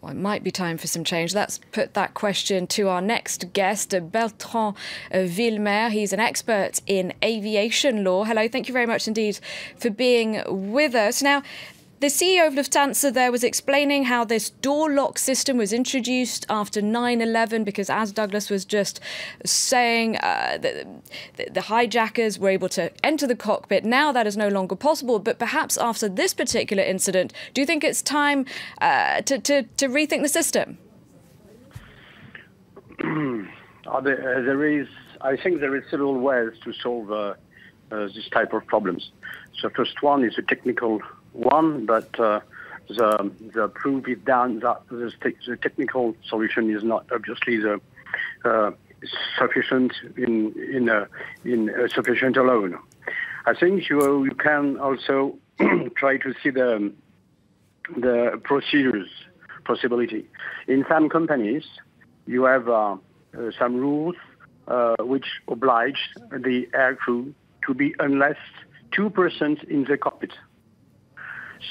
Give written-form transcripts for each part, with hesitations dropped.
Well, it might be time for some change. Let's put that question to our next guest, Bertrand Vilmer. He's an expert in aviation law. Hello, thank you very much indeed for being with us. Now, the CEO of Lufthansa there was explaining how this door lock system was introduced after 9/11 because, as Douglas was just saying, the hijackers were able to enter the cockpit. Now that is no longer possible. But perhaps after this particular incident, do you think it's time to rethink the system? I think there is several ways to solve this type of problems. So first one is a technical one, but the proof is down that the technical solution is not obviously the sufficient sufficient alone. I think you can also try to see the procedures possibility. In some companies, you have some rules which oblige the aircrew to be unless 2% in the cockpit.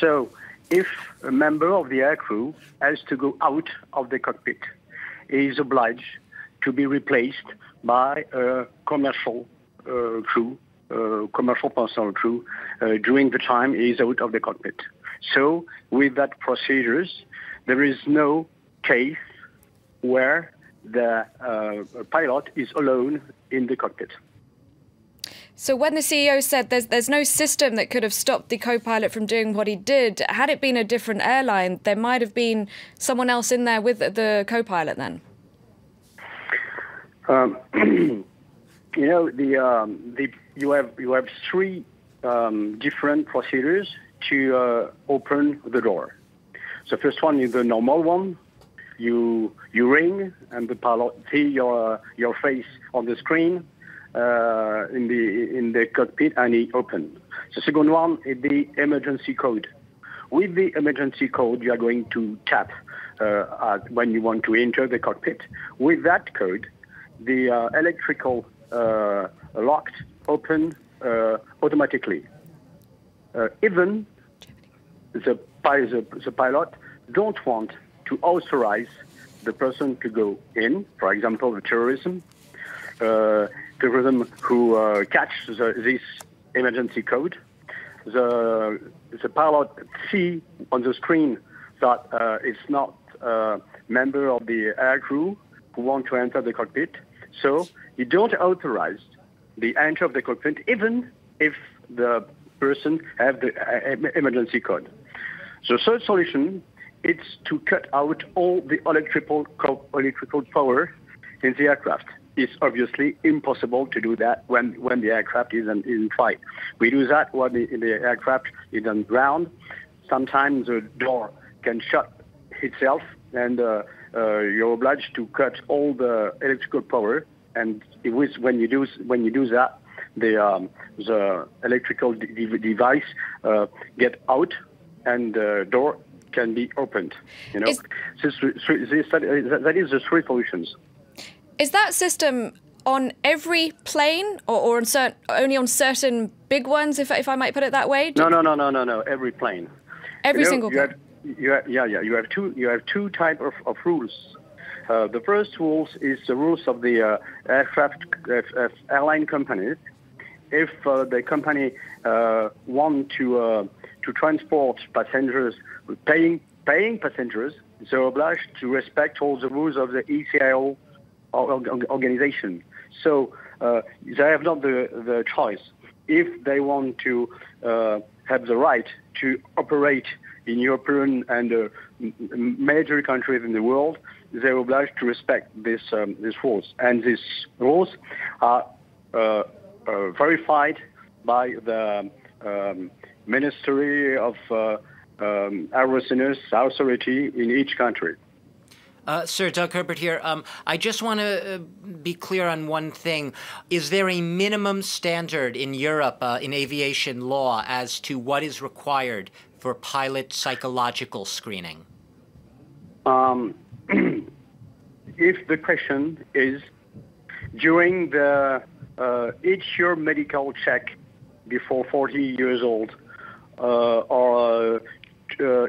So if a member of the aircrew has to go out of the cockpit, he is obliged to be replaced by a commercial crew, commercial personal crew, during the time he is out of the cockpit. So with that procedures, there is no case where the pilot is alone in the cockpit. So when the CEO said there's no system that could have stopped the co-pilot from doing what he did, had it been a different airline, there might have been someone else in there with the co-pilot then? You know, you have three different procedures to open the door. The first one is the normal one. You ring and the pilot see your face on the screen. In the cockpit, and he opened. The second one is the emergency code. With the emergency code, you are going to tap when you want to enter the cockpit. With that code, the electrical lock open automatically. Even the pilot don't want to authorize the person to go in, for example, the terrorism who catch this emergency code. The pilot see on the screen that it's not a member of the aircrew who want to enter the cockpit, so you don't authorize the entry of the cockpit even if the person have the emergency code. The third solution is to cut out all the electrical power in the aircraft. It's obviously impossible to do that when the aircraft is in flight. We do that when the aircraft is on ground. Sometimes the door can shut itself, and you're obliged to cut all the electrical power. And when you do that, the electrical device get out, and the door can be opened. You know, that is the three solutions. Is that system on every plane, or only on certain big ones, if I might put it that way? No. Every plane. Every single plane. You have two types of rules. The first rules is the rules of the airline companies. If the company want to transport passengers, paying passengers, they're obliged to respect all the rules of the ECAO organization. So they have not the choice. If they want to have the right to operate in European and major countries in the world, they're obliged to respect these rules. And these rules are verified by the Ministry of Aerospace Authority in each country. Sir, Doug Herbert here. I just want to be clear on one thing. Is there a minimum standard in Europe in aviation law as to what is required for pilot psychological screening? If the question is during each year medical check before 40 years old, or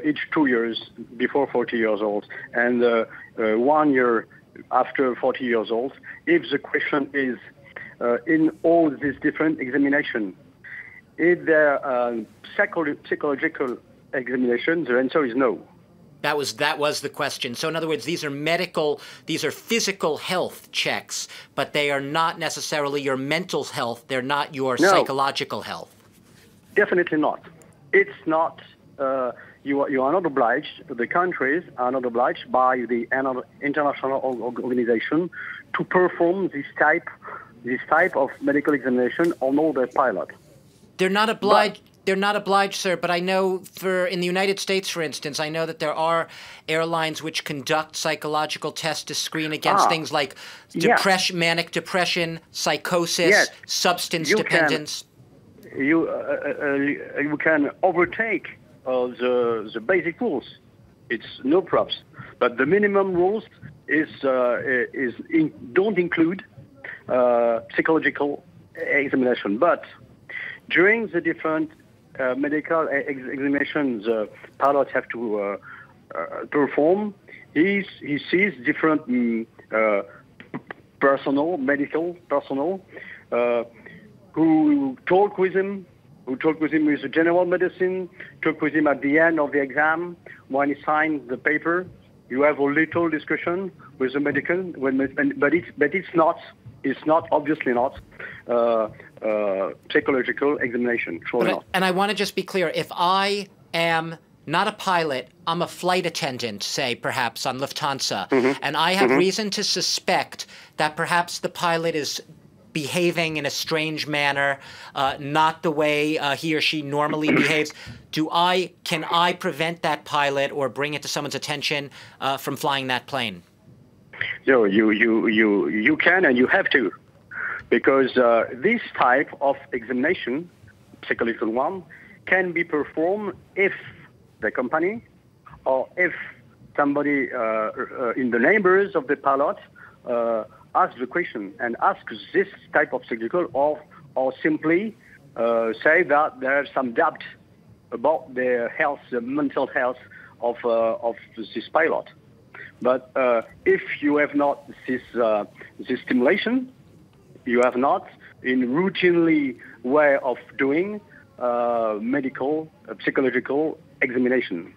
each 2 years before 40 years old, and 1 year after 40 years old. If the question is in all these different examinations, if there are psychological examinations, the answer is no. That was the question. So in other words, these are physical health checks, but they are not necessarily your mental health. They're not your psychological health. Definitely not. It's not. You are not obliged. The countries are not obliged by the international organization to perform this type of medical examination on all their pilots. They're not obliged. They're not obliged, sir, but I know in the United States, for instance, I know that there are airlines which conduct psychological tests to screen against things like manic depression, psychosis, substance dependence. You can overtake the basic rules. It's no props, but the minimum rules don't include psychological examination. But during the different medical examinations pilots have to perform, he sees different medical personnel who talk with him with the general medicine, talk with him at the end of the exam when he signs the paper. You have a little discussion with the medical, but it's not obviously not psychological examination. And I want to just be clear: if I am not a pilot, I'm a flight attendant, say perhaps on Lufthansa, and I have reason to suspect that perhaps the pilot is behaving in a strange manner, not the way he or she normally behaves. Can I prevent that pilot or bring it to someone's attention from flying that plane? No, you can and you have to, because this type of examination, psychological one, can be performed if the company or if somebody in the neighbors of the pilot ask the question and ask this type of psychological, or simply say that there's some doubt about their health, the mental health of this pilot. But if you have not this stimulation, you have not in routinely way of doing medical, psychological examination.